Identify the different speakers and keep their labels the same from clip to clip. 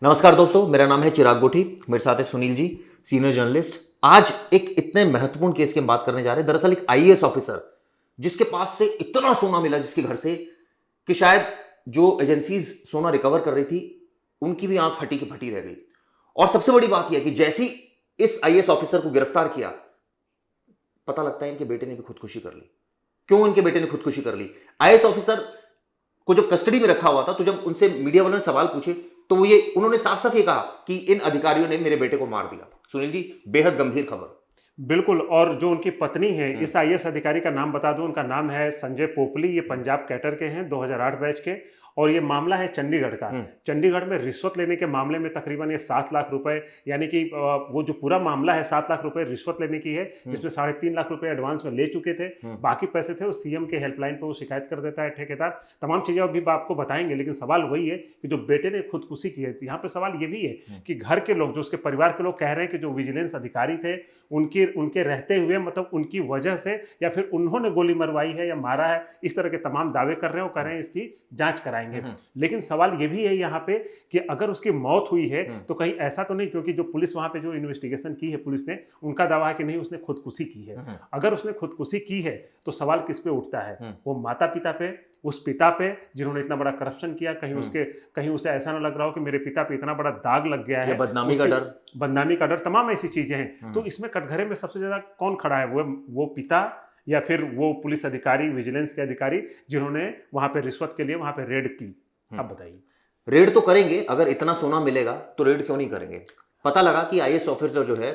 Speaker 1: नमस्कार दोस्तों, मेरा नाम है चिराग गोठी। मेरे साथ है सुनील जी, सीनियर जर्नलिस्ट। आज एक इतने महत्वपूर्ण केस की हम बात करने जा रहे हैं। दरअसल एक आईएएस ऑफिसर जिसके पास से इतना सोना मिला जिसके घर से, कि शायद जो एजेंसीज सोना रिकवर कर रही थी उनकी भी आंख फटी की फटी रह गई। और सबसे बड़ी बात यह कि जैसी इस आईएएस ऑफिसर को गिरफ्तार किया, पता लगता है इनके बेटे ने भी खुदकुशी कर ली। क्यों इनके बेटे ने खुदकुशी कर ली? आईएएस ऑफिसर को जब कस्टडी में रखा हुआ था, तो जब उनसे मीडिया वालों ने सवाल पूछे तो उन्होंने साफ साफ ये कहा कि इन अधिकारियों ने मेरे बेटे को मार दिया। सुनील जी, बेहद गंभीर खबर।
Speaker 2: बिल्कुल। और जो उनकी पत्नी है, इस आईएएस अधिकारी का नाम बता दूं, उनका नाम है संजय पोपली। ये पंजाब कैडर के हैं, 2008 बैच के। और ये मामला है चंडीगढ़ का। चंडीगढ़ में रिश्वत लेने के मामले में तकरीबन ये 7 लाख रुपए, यानी कि वो जो पूरा मामला है 7 लाख रुपए रिश्वत लेने की है, जिसमें 3.5 लाख रुपए एडवांस में ले चुके थे। बाकी पैसे थे वो सीएम के हेल्पलाइन पर वो शिकायत कर देता है ठेकेदार। तमाम चीजें अभी आपको बताएंगे, लेकिन सवाल वही है कि जो बेटे ने खुदकुशी की है। यहाँ पे सवाल ये भी है कि घर के लोग, जो उसके परिवार के लोग कह रहे हैं कि जो विजिलेंस अधिकारी थे उनके रहते हुए, मतलब उनकी वजह से, या फिर उन्होंने गोली मरवाई है या मारा है, इस तरह के तमाम दावे कर रहे हैं। वो कह रहे हैं इसकी जांच कराएंगे। लेकिन सवाल ये भी है यहाँ पे कि अगर उसकी मौत हुई है तो कहीं ऐसा तो नहीं, क्योंकि जो पुलिस वहां पे जो इन्वेस्टिगेशन की है पुलिस ने, उनका दावा है कि नहीं उसने खुदकुशी की है। अगर उसने खुदकुशी की है तो सवाल किस पे उठता है? वो माता पिता पे, उस पिता पे जिन्होंने इतना बड़ा करप्शन किया। कहीं उसे ऐसा ना लग रहा हो कि मेरे पिता पे इतना बड़ा दाग लग गया है, बदनामी का डर, तमाम ऐसी चीजें हैं। तो इसमें कटघरे में सबसे ज्यादा कौन खड़ा है? वो पिता या फिर वो पुलिस अधिकारी, विजिलेंस के अधिकारी जिन्होंने वहां पे रिश्वत के लिए वहां पे रेड की? अब बताइए।
Speaker 1: रेड तो करेंगे, अगर इतना सोना मिलेगा तो रेड क्यों नहीं करेंगे? पता लगा कि आईएएस ऑफिसर जो है,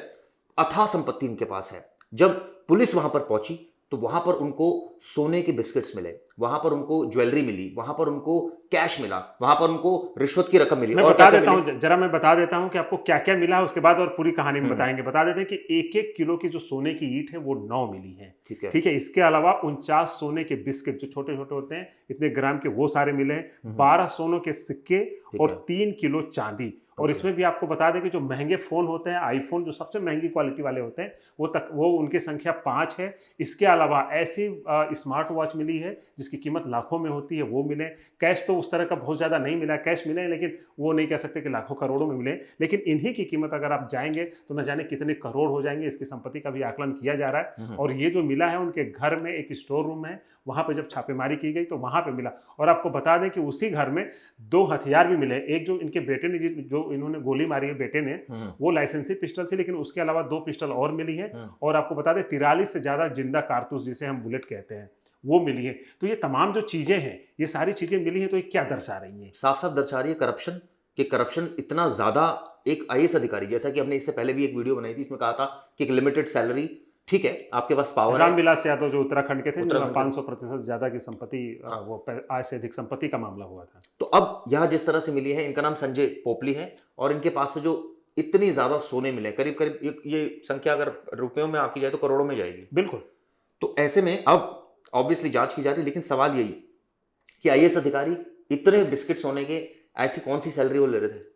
Speaker 1: अथाह संपत्ति इनके पास है। जब पुलिस वहां पर पहुंची तो वहां पर उनको सोने के बिस्किट्स मिले, वहां पर उनको ज्वेलरी मिली, वहां पर उनको कैश मिला, वहां पर उनको रिश्वत की रकम मिली।
Speaker 2: मैं बता देता हूं, जरा मैं बता देता हूं कि आपको क्या क्या मिला है, उसके बाद और पूरी कहानी में बताएंगे। बता देते हैं कि 1-1 किलो की जो सोने की ईंट है वो 9 मिली है। ठीक है। इसके अलावा 49 सोने के बिस्किट जो छोटे छोटे होते हैं, इतने ग्राम के, वो सारे मिले हैं। 12 सोनों के सिक्के और 3 किलो चांदी। और इसमें भी आपको बता दें कि जो महंगे फोन होते हैं, आईफोन जो सबसे महंगी क्वालिटी वाले होते हैं, वो उनकी संख्या 5 है। इसके अलावा ऐसी स्मार्ट वॉच मिली है जिसकी कीमत लाखों में होती है, वो मिले। कैश तो उस तरह का बहुत ज्यादा नहीं मिला, कैश मिले लेकिन वो नहीं कह सकते कि लाखों करोड़ों में मिले। लेकिन इन्हीं की कीमत अगर आप जाएंगे तो न जाने कितने करोड़ हो जाएंगे। इसकी संपत्ति का भी आकलन किया जा रहा है। और ये जो मिला है, उनके घर में एक स्टोर रूम है, वहां पे जब छापेमारी की गई तो वहां पे मिला। और आपको बता दें कि उसी घर में 2 हथियार भी मिले। एक जो इनके बेटे ने, जो इन्होंने गोली मारी है बेटे ने, वो लाइसेंसी पिस्टल थी, लेकिन उसके अलावा 2 पिस्टल और मिली है। और आपको बता दें 43 से ज्यादा जिंदा कारतूस, जिसे हम बुलेट कहते हैं, वो मिली है। तो ये तमाम जो चीजें हैं, ये सारी चीजें मिली हैं, तो ये क्या दर्शा रही हैं?
Speaker 1: साफ साफ दर्शा रही है करप्शन, कि करप्शन इतना ज्यादा। एक आईएएस अधिकारी, जैसा कि हमने इससे पहले भी एक वीडियो बनाई थी, इसमें कहा था कि एक लिमिटेड सैलरी, ठीक है, आपके पास पावर है।
Speaker 2: रामविलास यादव जो उत्तराखंड के थे, 500% ज्यादा की संपत्ति, वो आय से अधिक संपत्ति का मामला हुआ था।
Speaker 1: तो अब यह जिस तरह से मिली है, इनका नाम संजय पोपली है, और इनके पास से जो इतनी ज्यादा सोने मिले, करीब करीब ये संख्या अगर रुपयों में आकी जाए तो करोड़ों में जाएगी।
Speaker 2: बिल्कुल।
Speaker 1: तो ऐसे में अब ऑब्वियसली जांच की जा रही है, लेकिन सवाल यही कि आईएएस अधिकारी इतने बिस्किट सोने के, ऐसी कौन सी सैलरी वो ले रहे थे?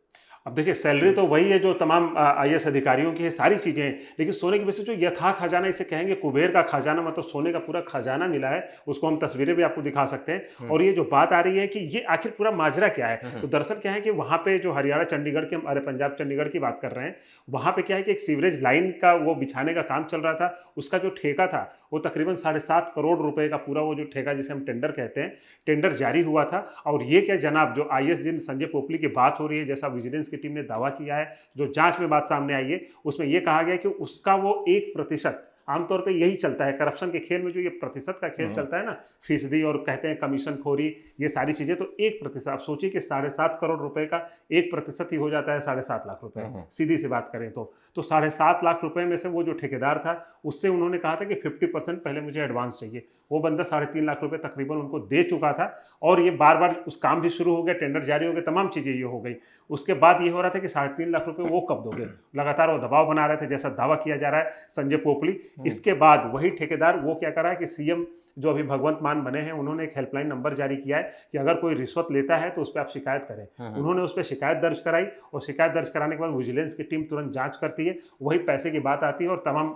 Speaker 2: अब देखिए, सैलरी तो वही है जो तमाम आईएएस अधिकारियों की है, सारी चीजें हैं। लेकिन सोने की वजह से जो यथा खजाना, इसे कहेंगे कुबेर का खजाना, मतलब सोने का पूरा खजाना मिला है, उसको हम तस्वीरें भी आपको दिखा सकते हैं। और ये जो बात आ रही है कि ये आखिर पूरा माजरा क्या है, तो दरअसल क्या है कि वहां पे जो हरियाणा चंडीगढ़ के, अरे पंजाब चंडीगढ़ की बात कर रहे हैं, वहां पे क्या है कि एक सीवरेज लाइन का वो बिछाने का काम चल रहा था। उसका जो ठेका था वो तकरीबन 7.5 करोड़ रुपए का पूरा वो जो ठेका, जिसे हम टेंडर कहते हैं, टेंडर जारी हुआ था। और ये क्या जनाब, जो आईएएस जिन संजय पोपली की बात हो रही है, जैसा विजिलेंस की टीम ने दावा किया है, जो जांच में बात सामने आई है, उसमें यह कहा गया कि उसका वो 1%, आमतौर पे यही चलता है करप्शन के खेल में, जो ये प्रतिशत का खेल चलता है ना, फीसदी और कहते हैं कमीशन खोरी, ये सारी चीजें, तो 1%। आप सोचिए कि 7.5 करोड़ रुपए का 1% ही हो जाता है 7.5 लाख रुपए, सीधी सी बात करें तो 7.5 लाख रुपए में से वो जो ठेकेदार था, उससे उन्होंने कहा था कि 50% पहले मुझे एडवांस चाहिए। वो बंदा 3.5 लाख रुपए तकरीबन उनको दे चुका था। और ये बार बार उस काम भी शुरू हो गया, टेंडर जारी हो गए, तमाम चीजें ये हो गई। उसके बाद ये हो रहा था कि 3.5 लाख रुपए वो कब दोगे, लगातार वो दबाव बना रहे थे, जैसा दावा किया जा रहा है संजय पोपली। इसके बाद वही ठेकेदार वो क्या कर रहा है कि सीएम जो अभी भगवंत मान बने हैं, उन्होंने एक हेल्पलाइन नंबर जारी किया है कि अगर कोई रिश्वत लेता है तो उस पर आप शिकायत करें। उन्होंने उस पर शिकायत दर्ज कराई और शिकायत दर्ज कराने के बाद विजिलेंस की टीम तुरंत जांच करती है, वही पैसे की बात आती है और तमाम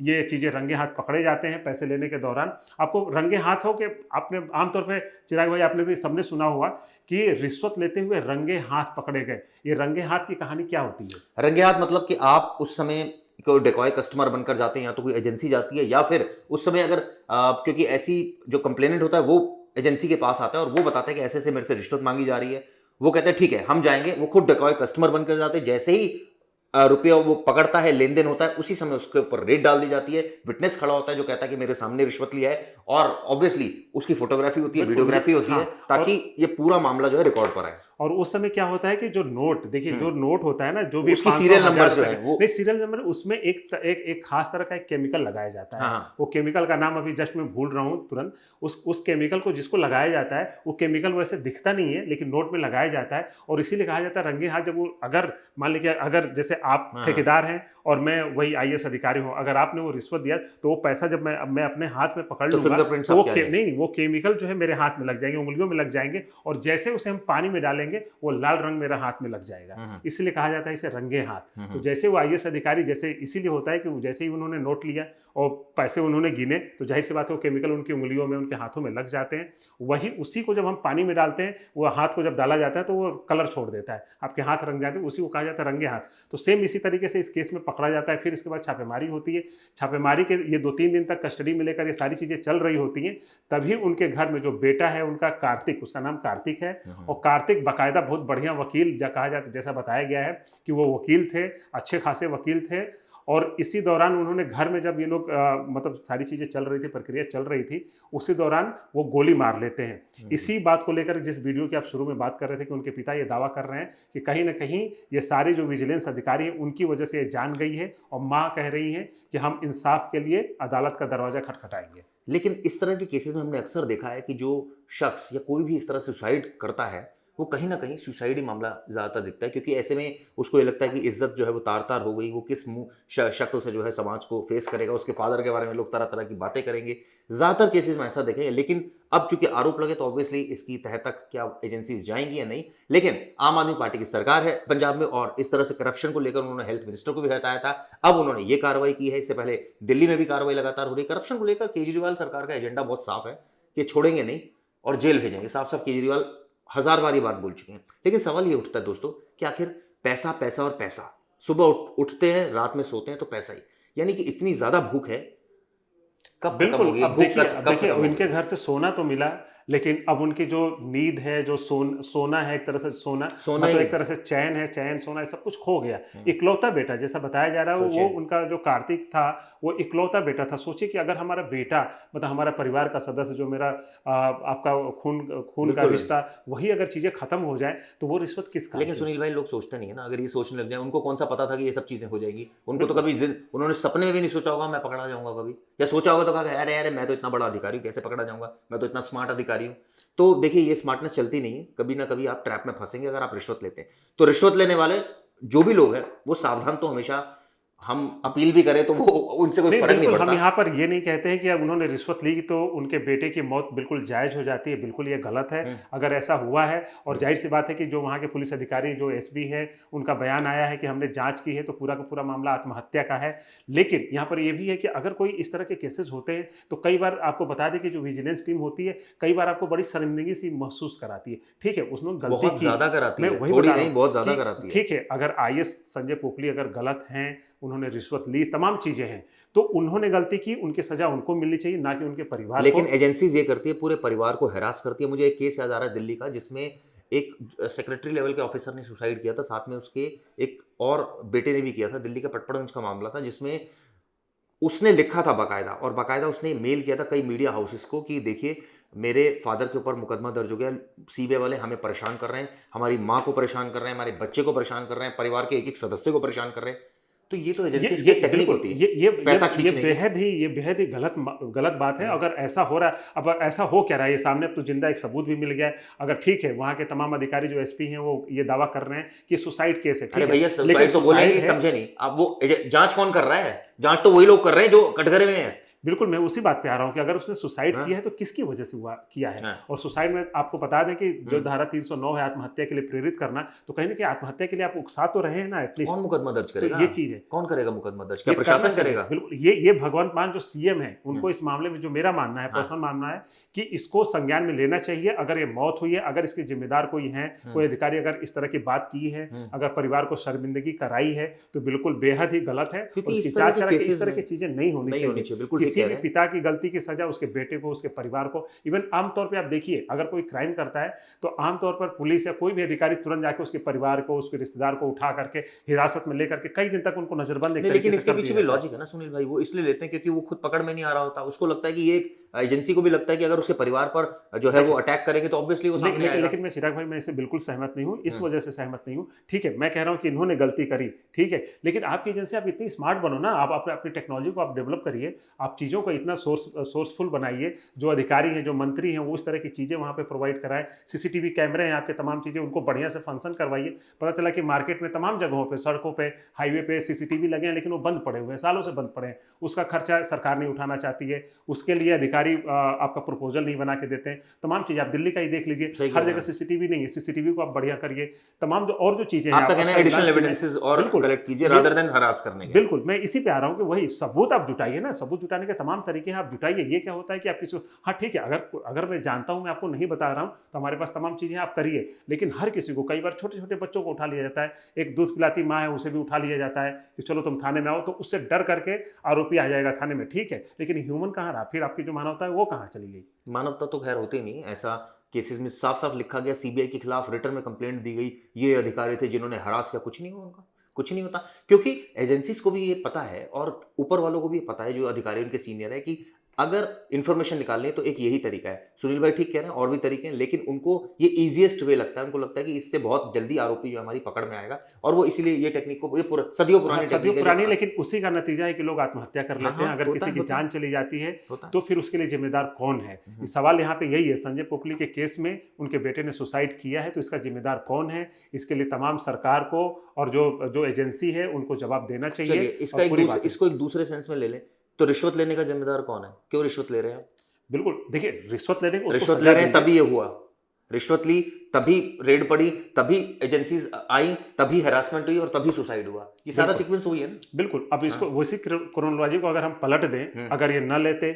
Speaker 2: ये चीज़ें रंगे हाथ पकड़े जाते हैं। पैसे लेने के दौरान आपको रंगे हाथ हो के, आपने आमतौर पर चिराग भाई आपने भी सबने सुना हुआ कि रिश्वत लेते हुए रंगे हाथ पकड़े गए। ये रंगे हाथ की कहानी क्या होती है?
Speaker 1: रंगे हाथ मतलब कि आप उस समय कोई डेकॉय कस्टमर बनकर जाते हैं या तो कोई एजेंसी जाती है, या फिर उस समय अगर क्योंकि ऐसी जो कंप्लेनेंट होता है वो एजेंसी के पास आता है और वो बताता है कि ऐसे ऐसे मेरे से रिश्वत मांगी जा रही है, वो कहते हैं ठीक है हम जाएंगे, वो खुद डेकॉय कस्टमर बनकर जाते हैं। जैसे ही रुपया वो पकड़ता है, लेन देन होता है, उसी समय उसके ऊपर रेड डाल दी जाती है। विटनेस खड़ा होता है जो कहता है कि मेरे सामने रिश्वत लिया है, और ऑब्वियसली उसकी फोटोग्राफी होती है, वीडियोग्राफी होती है, ताकि ये पूरा मामला जो है रिकॉर्ड पर आए।
Speaker 2: और उस समय क्या होता है कि जो नोट, देखिए जो नोट होता है ना, जो भी
Speaker 1: उसकी सीरियल नंबर जो है वो,
Speaker 2: नहीं सीरियल नंबर, उसमें एक खास तरह का एक केमिकल लगाया जाता है। वो केमिकल का नाम अभी जस्ट मैं भूल रहा हूँ तुरंत। उस केमिकल को जिसको लगाया जाता है, वो केमिकल वैसे दिखता नहीं है लेकिन नोट में लगाया जाता है, और इसीलिए कहा जाता है रंगे हाथ। जब वो अगर मान लीजिए अगर जैसे आप ठेकेदार हैं और मैं वही IAS अधिकारी हूँ, अगर आपने वो रिश्वत दिया तो वो पैसा जब मैं अपने हाथ में पकड़ लूंगा तो वो नहीं, वो केमिकल जो है मेरे हाथ में लग जाएंगे, उंगलियों में लग जाएंगे, और जैसे उसे हम पानी में डालेंगे वो लाल रंग मेरा हाथ में लग जाएगा। इसलिए कहा जाता है इसे रंगे हाथ। तो जैसे वो IAS अधिकारी, जैसे इसीलिए होता है कि जैसे ही उन्होंने नोट लिया और पैसे उन्होंने गिने तो जाहिर सी बात है वो केमिकल उनकी उंगलियों में, उनके हाथों में लग जाते हैं। वही उसी को जब हम पानी में डालते हैं, वो हाथ को जब डाला जाता है तो वो कलर छोड़ देता है, आपके हाथ रंग जाते हैं, उसी को कहा जाता है रंगे हाथ। तो सेम इसी तरीके से इस केस में पकड़ा जाता है। फिर इसके बाद छापेमारी होती है। छापेमारी के ये 2-3 दिन तक कस्टडी में लेकर ये सारी चीज़ें चल रही होती हैं। तभी उनके घर में जो बेटा है उनका कार्तिक, उसका नाम कार्तिक है, और कार्तिक बाकायदा बहुत बढ़िया वकील कहा जाता है, जैसा बताया गया है कि वो वकील थे, अच्छे खासे वकील थे। और इसी दौरान उन्होंने घर में जब ये लोग मतलब सारी चीज़ें चल रही थी, प्रक्रिया चल रही थी, उसी दौरान वो गोली मार लेते हैं। इसी बात को लेकर जिस वीडियो की आप शुरू में बात कर रहे थे कि उनके पिता ये दावा कर रहे हैं कि कहीं ना कहीं ये सारे जो विजिलेंस अधिकारी हैं उनकी वजह से ये जान गई है, और माँ कह रही है कि हम इंसाफ के लिए अदालत का दरवाजा खटखटाएंगे।
Speaker 1: लेकिन इस तरह के केसेस में हमने अक्सर देखा है कि जो शख्स या कोई भी इस तरह सुसाइड करता है वो कहीं ना कहीं सुसाइड ही मामला ज़्यादातर दिखता है, क्योंकि ऐसे में उसको ये लगता है कि इज्जत जो है वो तार तार हो गई, वो किस मुंह शक्ल से जो है समाज को फेस करेगा, उसके फादर के बारे में लोग तरह तरह की बातें करेंगे। ज़्यादातर केसेस में ऐसा देखें। लेकिन अब चूंकि आरोप लगे तो ऑब्वियसली इसकी तह तक क्या एजेंसीज जाएंगी या नहीं। लेकिन आम आदमी पार्टी की सरकार है पंजाब में, और इस तरह से करप्शन को लेकर उन्होंने हेल्थ मिनिस्टर को भी हटाया था, अब उन्होंने ये कार्रवाई की है। इससे पहले दिल्ली में भी कार्रवाई लगातार हो रही है। करप्शन को लेकर केजरीवाल सरकार का एजेंडा बहुत साफ है कि छोड़ेंगे नहीं और जेल भेजेंगे। साफ साफ केजरीवाल हजार बार ये बात बोल चुके हैं। लेकिन सवाल ये उठता है दोस्तों कि आखिर पैसा पैसा और पैसा, सुबह उठते हैं रात में सोते हैं तो पैसा ही, यानी कि इतनी ज्यादा भूख है, कब खत्म होगी?
Speaker 2: अब देखिए उनके घर से सोना तो मिला, लेकिन अब उनकी जो नींद है, जो सोना है, एक तरह से सोना मतलब एक तरह से चैन है, चैन सोना है, सब कुछ खो गया। इकलौता बेटा जैसा बताया जा रहा है, वो उनका जो कार्तिक था वो इकलौता बेटा था। सोचिए कि अगर हमारा बेटा मतलब हमारा परिवार का सदस्य, जो मेरा आपका खून का रिश्ता, वही अगर चीजें खत्म हो जाए तो वो रिश्वत किस काम?
Speaker 1: लेकिन सुनील भाई लोग सोचते नहीं है ना, अगर ये सोचने लग जाए, उनको कौन सा पता था कि ये सब चीजें हो जाएगी? उनको तो कभी उन्होंने सपने में भी नहीं सोचा होगा मैं पकड़ा जाऊंगा कभी, या सोचा होगा तो कहा अरे अरे मैं तो इतना बड़ा अधिकारी हूँ, कैसे पकड़ा जाऊंगा, मैं तो इतना स्मार्ट अधिकारी हूँ। तो देखिए ये स्मार्टनेस चलती नहीं है, कभी ना कभी आप ट्रैप में फंसेंगे अगर आप रिश्वत लेते हैं। तो रिश्वत लेने वाले जो भी लोग हैं वो सावधान, तो हमेशा हम अपील भी करें तो वो उनसे कोई फर्क नहीं पड़ता।
Speaker 2: हम यहाँ पर ये नहीं कहते हैं कि अब उन्होंने रिश्वत ली तो उनके बेटे की मौत बिल्कुल जायज हो जाती है, बिल्कुल ये गलत है अगर ऐसा हुआ है। और जाहिर सी बात है कि जो वहाँ के पुलिस अधिकारी, जो एसपी है, उनका बयान आया है कि हमने जांच की है तो पूरा का पूरा मामला आत्महत्या का है। लेकिन यहाँ पर ये भी है कि अगर कोई इस तरह के केसेस होते हैं तो कई बार आपको बता दें कि जो विजिलेंस टीम होती है कई बार आपको बड़ी शर्मिंदगी सी महसूस कराती है। ठीक है, उसने गलती की,
Speaker 1: ज्यादा कराती है, थोड़ी नहीं बहुत ज्यादा कराती है।
Speaker 2: ठीक है, अगर IAS संजय पोपली अगर गलत हैं, उन्होंने रिश्वत ली, तमाम चीजें हैं, तो उन्होंने गलती की, उनकी सजा उनको मिलनी चाहिए, ना कि उनके परिवार को।
Speaker 1: लेकिन एजेंसीज ये करती है, पूरे परिवार को हैरास करती है। मुझे एक केस याद आ रहा है दिल्ली का, जिसमें एक सेक्रेटरी लेवल के ऑफिसर ने सुसाइड किया था, साथ में उसके एक और बेटे ने भी किया था। दिल्ली का पटपड़गंज का मामला था, जिसमें उसने लिखा था बाकायदा, और बाकायदा उसने मेल किया था कई मीडिया हाउसेस को कि देखिए मेरे फादर के ऊपर मुकदमा दर्ज हो गया, सीबीआई वाले हमें परेशान कर रहे हैं, हमारी माँ को परेशान कर रहे हैं, हमारे बच्चे को परेशान कर रहे हैं, परिवार के एक एक सदस्य को परेशान कर रहे हैं। तो ये तो एजेंसीज की टेक्निक होती है,
Speaker 2: ये बेहद ही गलत बात है। अगर ऐसा हो रहा है, अब ऐसा हो क्या रहा है, ये सामने तो जिंदा एक सबूत भी मिल गया है। अगर ठीक है, वहाँ के तमाम अधिकारी जो एसपी हैं वो ये दावा कर रहे हैं कि सुसाइड केस है।
Speaker 1: अरे भैया सुसाइड तो बोलेंगे, समझे नहीं आप? वो जांच कौन कर रहा है? जांच तो वही लोग कर रहे हैं जो कटघरे में है।
Speaker 2: बिल्कुल, मैं उसी बात पे आ रहा हूँ कि अगर उसने सुसाइड
Speaker 1: हाँ?
Speaker 2: किया है तो किसकी वजह से हुआ किया है।
Speaker 1: हाँ।
Speaker 2: और सुसाइड में आपको बता दें कि जो
Speaker 1: हम्म।
Speaker 2: धारा 309 है आत्महत्या के लिए प्रेरित करना, तो कहीं ना कहीं आत्महत्या के लिए आप उकसा तो रहे हैं ना एटलीस्ट।
Speaker 1: कौन मुकदमा दर्ज
Speaker 2: तो
Speaker 1: करेगा?
Speaker 2: ये चीज है,
Speaker 1: कौन करेगा मुकदमा दर्ज? क्या
Speaker 2: ये करना
Speaker 1: प्रशासन
Speaker 2: चाहिए
Speaker 1: करेगा?
Speaker 2: बिल्कुल। ये भगवंत मान जो सीएम है
Speaker 1: हम्म।
Speaker 2: उनको इस मामले में, जो मेरा मानना है,
Speaker 1: हाँ।
Speaker 2: पर्सनल मानना है कि इसको संज्ञान में लेना चाहिए। अगर ये मौत हुई है, अगर इसके जिम्मेदार कोई है, कोई अधिकारी अगर इस तरह की बात की है, अगर परिवार को शर्मिंदगी कराई है, तो बिल्कुल बेहद ही गलत है। और
Speaker 1: क्योंकि
Speaker 2: इसकी
Speaker 1: इस तरह
Speaker 2: जांच
Speaker 1: के
Speaker 2: करा के
Speaker 1: केसेस
Speaker 2: इस तरह की
Speaker 1: में
Speaker 2: चीजें नहीं होनी
Speaker 1: नहीं होनी
Speaker 2: चाहिए।
Speaker 1: चाहिए, बिल्कुल ठीक
Speaker 2: किसी
Speaker 1: कह
Speaker 2: भी
Speaker 1: रहे हैं।
Speaker 2: पिता की गलती की सजा उसके बेटे को, उसके परिवार को, इवन आमतौर पर आप देखिए अगर कोई क्राइम करता है तो आमतौर पर पुलिस या कोई भी अधिकारी तुरंत जाके उसके परिवार को, उसके रिश्तेदार को उठा करके हिरासत में लेकर के कई दिन तक उनको नजरबंद एक
Speaker 1: नहीं,
Speaker 2: तरीके
Speaker 1: लेकिन
Speaker 2: से
Speaker 1: इसके
Speaker 2: कर
Speaker 1: पीछे
Speaker 2: दिया
Speaker 1: भी
Speaker 2: जाता है।
Speaker 1: लॉजिक है ना सुनील भाई, वो इसलिए लेते हैं क्योंकि वो खुद पकड़ में नहीं आ रहा होता। उसको लगता है कि ये एजेंसी को भी लगता है कि अगर उसके परिवार पर जो है वो अटैक करेंगे तो ऑब्वियसली वो सामने आएगा।
Speaker 2: लेकिन मैं चिराग भाई, मैं इससे बिल्कुल सहमत नहीं हूँ, इस
Speaker 1: हम्म।
Speaker 2: वजह से सहमत नहीं हूँ। ठीक है, मैं कह रहा हूँ कि इन्होंने गलती करी, ठीक है, लेकिन आपकी एजेंसी आप इतनी स्मार्ट बनो ना, आप अपनी टेक्नोलॉजी को आप डेवलप करिए, आप चीज़ों को इतना सोर्सफुल बनाइए, जो अधिकारी हैं, जो मंत्री हैं, वो इस तरह की चीज़ें वहाँ पे प्रोवाइड कराएं। सीसीटीवी कैमरे हैं आपके, तमाम चीज़ें उनको बढ़िया से फंक्शन करवाइए। पता चला कि मार्केट में तमाम जगहों पर, सड़कों पर, हाईवे पे सीसीटीवी लगे हैं, लेकिन वो बंद पड़े हुए हैं, सालों से बंद पड़े हैं। उसका खर्चा सरकार नहीं उठाना चाहती है, उसके लिए अधिकारी आपका प्रपोजल नहीं बना के देते हैं। तमाम चीज़ आप दिल्ली का ही देख लीजिए, हर जगह सीसीटीवी नहीं है, सीसीटीवी को आप बढ़िया करिए। तमाम जो और जो चीज़ें हैं,
Speaker 1: आपका कहना है एडिशनल
Speaker 2: बिल्कुल
Speaker 1: एविडेंसेस और कलेक्ट कीजिए रादर देन हरास करने के।
Speaker 2: बिल्कुल, मैं इसी पे आ रहा हूँ कि वही सबूत आप जुटाइए ना, सबूत जुटाने के तमाम तरीके हैं, आप जुटाइए। ये क्या होता है कि आप किसी, हाँ ठीक है, अगर मैं जानता हूँ, मैं आपको नहीं बता रहा हूँ, तो हमारे पास तमाम चीज़ें आप करिए। लेकिन हर किसी को, कई बार छोटे छोटे बच्चों को उठा लिया जाता है, एक दूध पिलाती माँ है उसे भी उठा लिया जाता है कि चलो तुम थाने में आओ, तो उससे डर करके आरोपी आ जाएगा थाने में, ठीक है, लेकिन ह्यूमन कहाँ रहा? फिर आपकी जो मानवता है वो कहाँ चली गई?
Speaker 1: मानवता तो खैर होती नहीं ऐसा। केसेस में साफ साफ लिखा गया, सीबीआई के खिलाफ रिटर्न में कंप्लेंट दी गई, ये अधिकारी थे जिन्होंने हरास किया, कुछ नहीं हुआ उनका, कुछ नहीं होता। क्योंकि एजेंसीज को भी ये पता है और ऊपर वालों को भी ये पता है, जो अधिकारी उनके सीनियर है, कि अगर इंफॉर्मेशन निकालनी है तो एक यही तरीका है। सुनील भाई ठीक कह रहे हैं, और भी तरीके हैं, लेकिन उनको ये इजीएस्ट वे लगता है। उनको लगता है कि इससे बहुत जल्दी आरोपी जो हमारी पकड़ में आएगा, और वो इसीलिए ये टेक्निक को, ये सदियों पुरानी
Speaker 2: सदियों
Speaker 1: टेक्निक है
Speaker 2: पुरानी,
Speaker 1: जो-
Speaker 2: लेकिन उसी का नतीजा है कि लोग आत्महत्या कर लेते हैं। अगर किसी की जान चली जाती है
Speaker 1: होता है।
Speaker 2: तो फिर उसके लिए जिम्मेदार कौन है? ये सवाल यहाँ पे यही है। संजय पोपली के केस में उनके बेटे ने सुसाइड किया है, तो इसका जिम्मेदार कौन है? इसके लिए तमाम सरकार को और जो एजेंसी है उनको जवाब देना चाहिए।
Speaker 1: चलिए, इसका
Speaker 2: और पूरी बात है।
Speaker 1: इसको एक दूसरे सेंस में ले लें तो रिश्वत लेने का जिम्मेदार कौन है? क्यों रिश्वत ले रहे हैं आप?
Speaker 2: बिल्कुल, देखिए रिश्वत लेने को, उसको
Speaker 1: रिश्वत
Speaker 2: सजा
Speaker 1: ले रहे हैं
Speaker 2: दीजिए।
Speaker 1: तभी ये हुआ, रिश्वत ली तभी रेड पड़ी, तभी एजेंसीज आई, तभी हैरासमेंट हुई और तभी सुसाइड हुआ। ये सारा
Speaker 2: बिल्कुल।
Speaker 1: सीक्वेंस हुई है ना।
Speaker 2: बिल्कुल, अब इसको वैसी क्रोनोलॉजी को अगर हम पलट दें, अगर ये न लेते,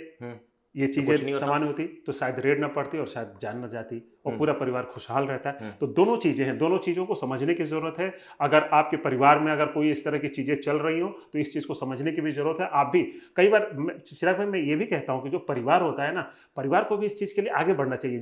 Speaker 2: ये
Speaker 1: कुछ नहीं
Speaker 2: चीजें
Speaker 1: होता।
Speaker 2: सामान्य होती, तो शायद रेड न पड़ती और शायद जान न जाती और पूरा परिवार खुशहाल रहता है।
Speaker 1: हम्म।
Speaker 2: तो दोनों चीजें हैं, दोनों चीजों को समझने की जरूरत है। अगर आपके परिवार में अगर कोई इस तरह की चीजें चल रही हो तो इस चीज को समझने की भी जरूरत है। आप भी कई बार, चिराग भाई, मैं ये भी कहता हूँ कि जो परिवार होता है ना, परिवार को भी इस चीज के लिए आगे बढ़ना चाहिए।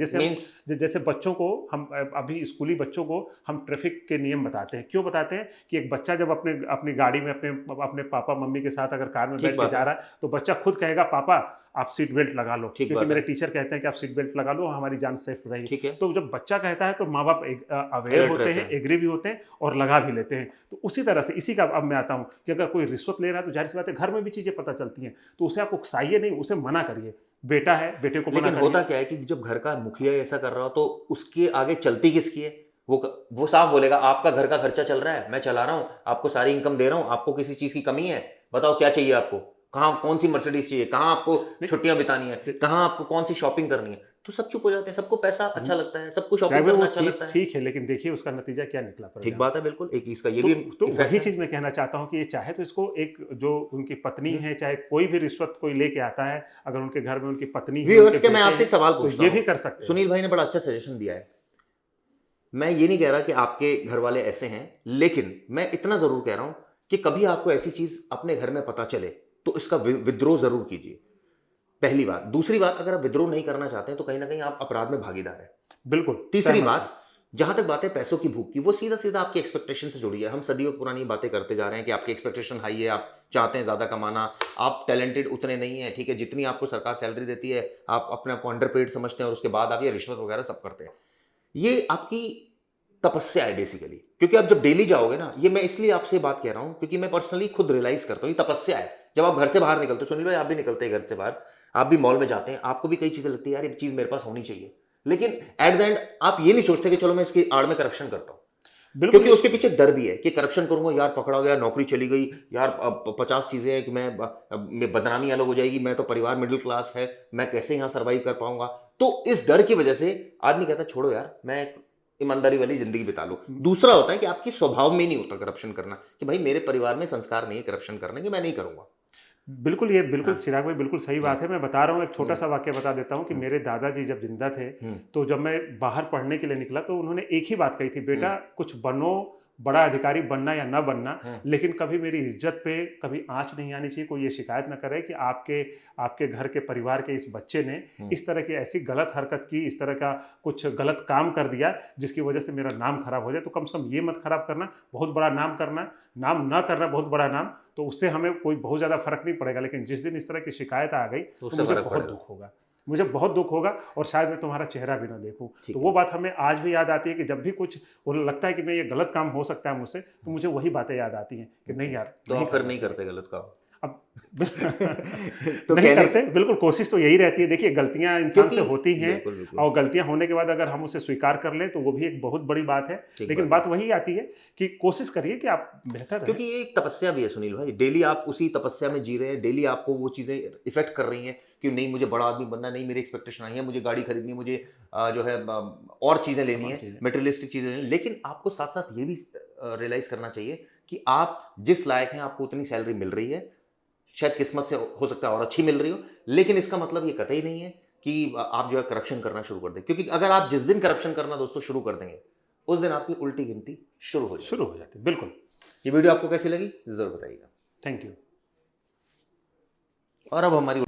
Speaker 2: जैसे बच्चों को हम, अभी स्कूली बच्चों को हम ट्रैफिक के नियम बताते हैं। क्यों बताते हैं? कि एक बच्चा जब अपनी गाड़ी में अपने पापा मम्मी के साथ अगर कार में बैठ के जा रहा है, तो बच्चा खुद कहेगा पापा आप सीट बेल्ट लगा लो, क्योंकि मेरे टीचर कहते हैं कि आप सीट बेल्ट लगा लो, हमारी जान सेफ रहेगी।
Speaker 1: ठीक है।
Speaker 2: तो जब बच्चा कहता है तो माँ बाप अवेयर होते हैं, एग्री भी होते हैं और लगा भी लेते हैं। तो उसी तरह से, इसी का अब मैं आता हूँ कि अगर कोई रिश्वत ले रहा है तो जाहिर सी बात है घर में भी चीजें पता चलती हैं, तो उसे आप उकसाइए नहीं, उसे मना करिए। बेटा है, बेटे को मना
Speaker 1: लेकिन
Speaker 2: करिए।
Speaker 1: होता क्या है कि जब घर का मुखिया ऐसा कर रहा हो तो उसके आगे चलती किसकी है? वो साफ बोलेगा आपका घर का खर्चा चल रहा है, मैं चला रहा हूँ, आपको सारी इनकम दे रहा हूँ, आपको किसी चीज की कमी है, बताओ क्या चाहिए आपको, कहाँ कौन सी मर्सिडीज चाहिए, कहाँ आपको छुट्टियां बितानी है, कहाँ आपको कौन सी शॉपिंग करनी है। तो सब चुप हो जाते हैं, सबको पैसा अच्छा लगता है, सबको शॉपिंग करना अच्छा लगता है।
Speaker 2: ठीक है, लेकिन देखिए उसका नतीजा क्या निकला।
Speaker 1: ठीक बात है, बिल्कुल। एक इसका ये
Speaker 2: तो,
Speaker 1: भी
Speaker 2: तो
Speaker 1: इफेक्ट
Speaker 2: वही
Speaker 1: है।
Speaker 2: चीज मैं कहना चाहता हूँ कि ये चाहे तो इसको एक, जो उनकी पत्नी है, चाहे कोई भी रिश्वत कोई लेके आता है, अगर उनके घर में उनकी पत्नी है,
Speaker 1: व्यूअर्स के मैं आपसे एक सवाल पूछता
Speaker 2: तो ये
Speaker 1: हूं।
Speaker 2: भी कर सकते हैं।
Speaker 1: सुनील भाई ने बड़ा अच्छा सजेशन दिया है। मैं ये नहीं कह रहा कि आपके घर वाले ऐसे हैं, लेकिन मैं इतना जरूर कह रहा हूं कि कभी आपको ऐसी चीज अपने घर में पता चले तो इसका विद्रोह जरूर कीजिए, पहली बात। दूसरी बात, अगर आप विद्रोह नहीं करना चाहते हैं तो कहीं ना कहीं आप अपराध में भागीदार है।
Speaker 2: बिल्कुल।
Speaker 1: तीसरी बात, जहां तक बात है पैसों की भूख की, वो सीधा सीधा आपकी एक्सपेक्टेशन से जुड़ी है। हम सदियों पुरानी बातें करते जा रहे हैं कि आपकी एक्सपेक्टेशन हाई है, आप चाहते हैं ज्यादा कमाना, आप टैलेंटेड उतने नहीं है, ठीक है, जितनी आपको सरकार सैलरी देती है आप अपने आप को अंडरपेड समझते हैं और उसके बाद आप ये रिश्वत वगैरह सब करते हैं। ये आपकी तपस्या है बेसिकली, क्योंकि आप जब डेली जाओगे ना, ये मैं इसलिए आपसे बात कह रहा हूं क्योंकि मैं पर्सनली खुद रियलाइज करता हूं, ये तपस्या है। जब आप घर से बाहर निकलते हो, सुनील भाई आप भी निकलते हैं घर से बाहर, आप भी मॉल में जाते हैं, आपको भी कई चीजें लगती है यार ये चीज मेरे पास होनी चाहिए, लेकिन एट द एंड आप ये नहीं सोचते कि चलो मैं इसकी आड़ में करप्शन करता हूं।
Speaker 2: बिल्कुल।
Speaker 1: क्योंकि उसके पीछे डर भी है कि करप्शन करूंगा यार पकड़ा गया, नौकरी चली गई यार, 50 चीजें हैं कि मैं बदनामी अलग हो जाएगी, मैं तो परिवार मिडिल क्लास है, मैं कैसे यहाँ सर्वाइव कर पाऊंगा। तो इस डर की वजह से आदमी कहता है छोड़ो यार, मैं एक ईमानदारी वाली जिंदगी बिता लूं। दूसरा होता है कि आपकी स्वभाव में नहीं होता करप्शन करना, कि भाई मेरे परिवार में संस्कार नहीं है करप्शन करने के, मैं नहीं करूंगा।
Speaker 2: बिल्कुल, ये बिल्कुल
Speaker 1: हाँ।
Speaker 2: चिराग भाई बिल्कुल सही बात है। मैं बता रहा हूँ, एक छोटा सा वाक्य बता देता हूँ कि
Speaker 1: हम्म।
Speaker 2: मेरे दादाजी जब जिंदा थे,
Speaker 1: हम्म।
Speaker 2: तो जब मैं बाहर पढ़ने के लिए निकला तो उन्होंने एक ही बात कही थी, बेटा
Speaker 1: हम्म।
Speaker 2: कुछ बनो, बड़ा अधिकारी बनना या ना बनना,
Speaker 1: हम्म।
Speaker 2: लेकिन कभी मेरी इज्जत पे कभी आँच नहीं आनी चाहिए, कोई ये शिकायत ना करे कि आपके आपके घर के परिवार के इस बच्चे ने इस तरह की ऐसी गलत हरकत की, इस तरह का कुछ गलत काम कर दिया जिसकी वजह से मेरा नाम खराब हो जाए। तो कम से कम ये मत खराब करना, बहुत बड़ा नाम करना, नाम ना करना बहुत बड़ा नाम, तो उससे हमें कोई बहुत ज़्यादा फर्क नहीं पड़ेगा। लेकिन जिस दिन इस तरह की शिकायत आ गई तो
Speaker 1: उससे
Speaker 2: मुझे
Speaker 1: फर्क
Speaker 2: बहुत
Speaker 1: पड़ेगा।
Speaker 2: दुख होगा, मुझे बहुत दुख होगा, और शायद मैं तुम्हारा चेहरा भी ना देखूं।
Speaker 1: ठीक
Speaker 2: तो
Speaker 1: है।
Speaker 2: वो बात हमें आज भी याद आती है कि जब भी कुछ वो लगता है कि मैं ये गलत काम हो सकता है मुझसे, तो मुझे वही बातें याद आती हैं कि नहीं यार,
Speaker 1: तो
Speaker 2: नहीं
Speaker 1: आप फिर
Speaker 2: करना
Speaker 1: नहीं
Speaker 2: चाहिए।
Speaker 1: करते गलत काम?
Speaker 2: अब
Speaker 1: तो
Speaker 2: नहीं
Speaker 1: कहने
Speaker 2: करते, बिल्कुल कोशिश तो यही रहती है। देखिए गलतियां इंसान से
Speaker 1: क्योंकि
Speaker 2: होती हैं,
Speaker 1: बिल्कुल बिल्कुल
Speaker 2: और गलतियां होने के बाद अगर हम उसे स्वीकार कर लें तो वो भी एक बहुत बड़ी बात है।
Speaker 1: ठीक
Speaker 2: लेकिन
Speaker 1: बात है।
Speaker 2: बात वही आती है कि कोशिश करिए कि आप बेहतर रहें।
Speaker 1: क्योंकि ये एक तपस्या भी है सुनील भाई, डेली आप उसी तपस्या में जी रहे हैं, डेली आपको वो चीजें इफेक्ट कर रही हैं कि नहीं मुझे बड़ा आदमी बनना, नहीं मेरी एक्सपेक्टेशन आई है, मुझे गाड़ी खरीदनी, मुझे जो है और चीजें लेनी
Speaker 2: तमाम
Speaker 1: है,
Speaker 2: चीजें।
Speaker 1: मटेरियलिस्टिक चीजें लेनी है। लेकिन आपको साथ साथ ये भी रियलाइज करना चाहिए कि आप जिस लायक हैं आपको उतनी सैलरी मिल रही है, शायद किस्मत से हो सकता है और अच्छी मिल रही हो, लेकिन इसका मतलब ये कतई नहीं है कि आप जो है करप्शन करना शुरू कर दें। क्योंकि अगर आप जिस दिन करप्शन करना दोस्तों शुरू कर देंगे, उस दिन आपकी उल्टी गिनती शुरू हो जाएगी।
Speaker 2: शुरू हो जाती है, बिल्कुल।
Speaker 1: ये वीडियो आपको कैसी लगी जरूर बताइएगा।
Speaker 2: Thank you.
Speaker 1: और अब हमारी